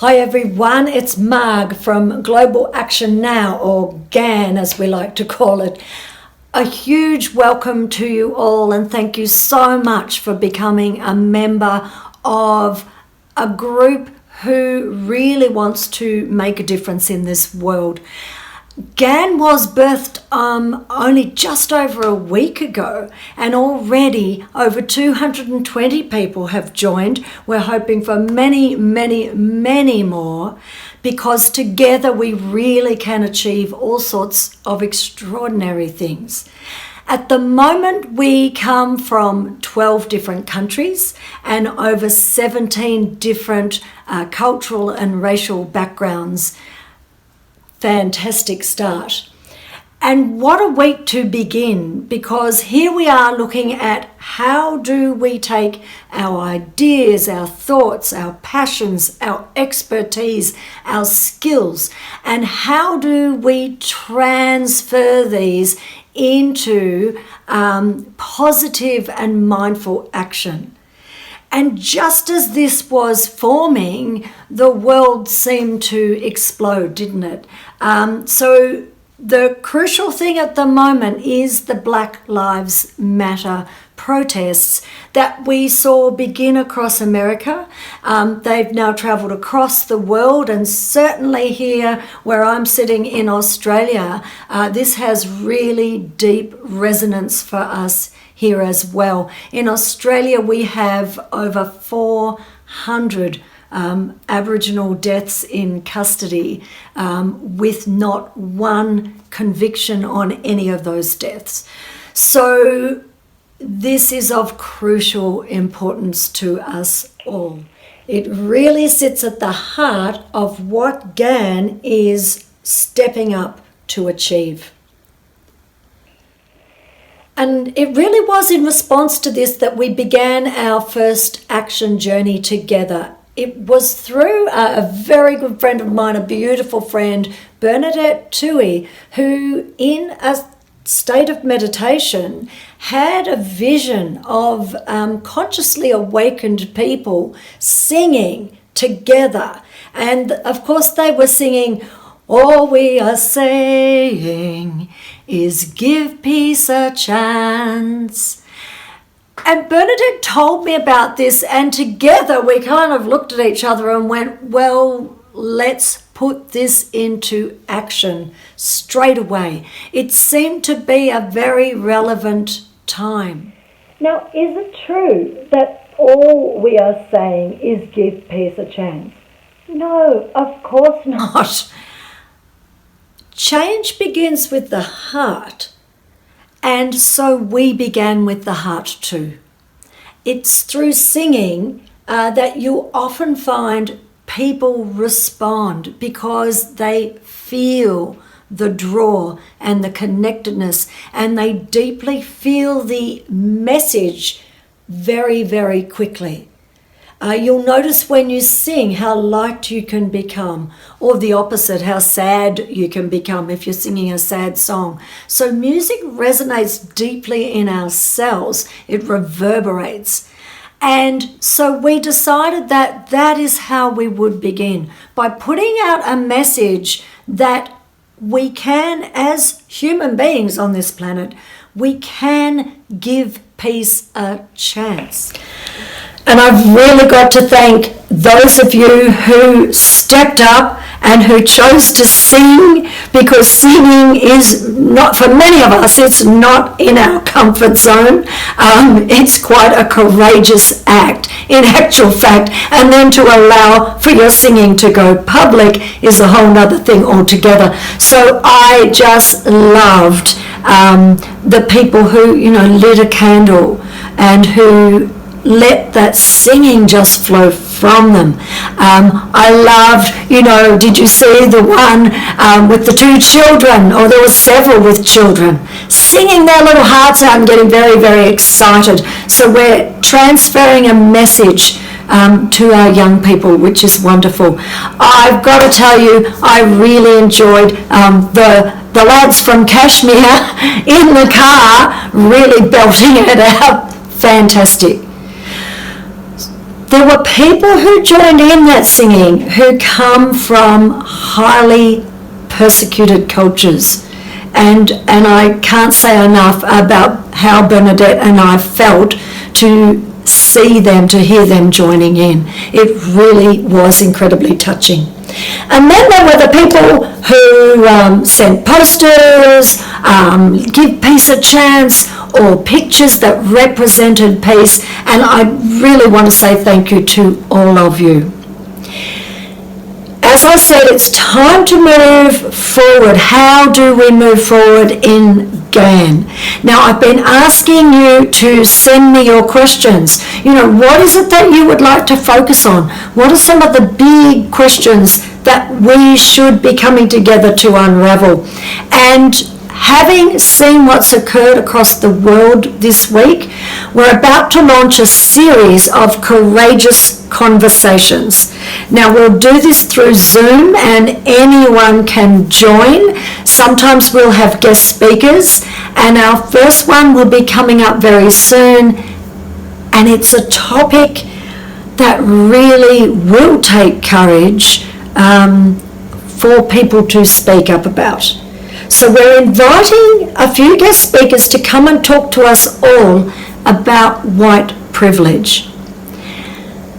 Hi everyone, it's Marg from Global Action Now, or GAN as we like to call it. A huge welcome to you all and thank you so much for becoming a member of a group who really wants to make a difference in this world. GAN was birthed only just over a week ago, and already over 220 people have joined. We're hoping for many, many, many more, because together we really can achieve all sorts of extraordinary things. At the moment, we come from 12 different countries and over 17 different cultural and racial backgrounds. Fantastic start. And what a week to begin, because here we are looking at how do we take our ideas, our thoughts, our passions, our expertise, our skills, and how do we transfer these into positive and mindful action. And just as this was forming, the world seemed to explode, didn't it? So the crucial thing at the moment is the Black Lives Matter protests that we saw begin across America. They've now travelled across the world, and certainly here where I'm sitting in Australia, this has really deep resonance for us here as well. In Australia, we have over 400 Aboriginal deaths in custody with not one conviction on any of those deaths. So this is of crucial importance to us all. It really sits at the heart of what GAN is stepping up to achieve. And it really was in response to this that we began our first action journey together. It was through a very good friend of mine, a beautiful friend, Bernadette Toohey, who in a state of meditation had a vision of consciously awakened people singing together. And of course they were singing, "All we are saying is give peace a chance." And Bernadette told me about this, and together we kind of looked at each other and went, well, let's put this into action straight away. It seemed to be a very relevant time. Now, is it true that all we are saying is give peace a chance? No, of course not. Change begins with the heart, and so we began with the heart too. It's through singing that you often find people respond because they feel the draw and the connectedness, and they deeply feel the message very, very quickly. You'll notice when you sing how light you can become, or the opposite, how sad you can become if you're singing a sad song. So music resonates deeply in our cells. It reverberates. And so we decided that that is how we would begin, by putting out a message that we can, as human beings on this planet, we can give peace a chance. And I've really got to thank those of you who stepped up and who chose to sing, because singing is not, for many of us, it's not in our comfort zone. It's quite a courageous act, in actual fact. And then to allow for your singing to go public is a whole other thing altogether. So I just loved the people who, lit a candle and who let that singing just flow from them. I loved, did you see the one with the two children, or there were several with children, singing their little hearts out and getting very, very excited. So we're transferring a message to our young people, which is wonderful. I've got to tell you, I really enjoyed the lads from Kashmir in the car really belting it out. Fantastic. there were people who joined in that singing who come from highly persecuted cultures. And I can't say enough about how Bernadette and I felt to see them, to hear them joining in. It really was incredibly touching. And then there were the people who sent posters, give peace a chance, or pictures that represented peace. And I really want to say thank you to all of you. As I said, it's time to move forward. How do we move forward in GAN? Now, I've been asking you to send me your questions. What is it that you would like to focus on? What are some of the big questions that we should be coming together to unravel? And having seen what's occurred across the world this week, we're about to launch a series of courageous conversations. Now, we'll do this through Zoom and anyone can join. Sometimes we'll have guest speakers, and our first one will be coming up very soon, and it's a topic that really will take courage for people to speak up about. So we're inviting a few guest speakers to come and talk to us all about white privilege.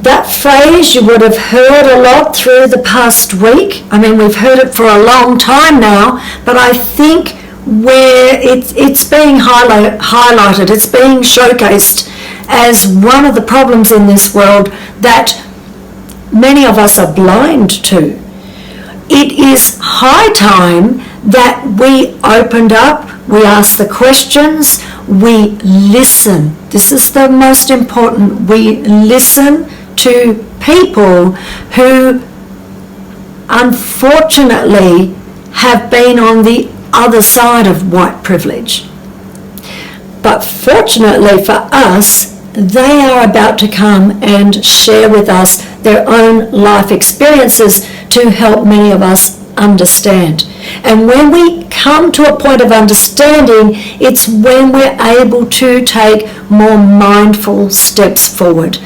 That phrase you would have heard a lot through the past week. I mean, we've heard it for a long time now, but I think where it's being highlighted, it's being showcased as one of the problems in this world that many of us are blind to. It is high time that we opened up, we asked the questions, we listen. This is the most important. We listen to people who unfortunately have been on the other side of white privilege. But fortunately for us, they are about to come and share with us their own life experiences to help many of us understand. And when we come to a point of understanding, it's when we're able to take more mindful steps forward.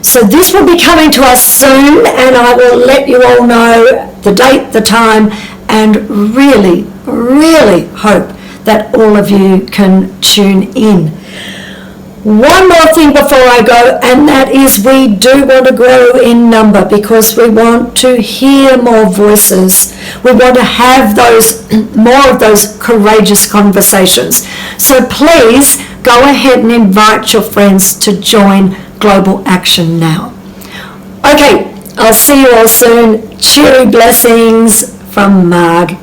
So this will be coming to us soon, and I will let you all know the date, the time, and really, really hope that all of you can tune in. One more thing before I go, and that is we do want to grow in number because we want to hear more voices. We want to have more of those courageous conversations. So please go ahead and invite your friends to join Global Action now. Okay, I'll see you all soon. Cheery blessings from Marg.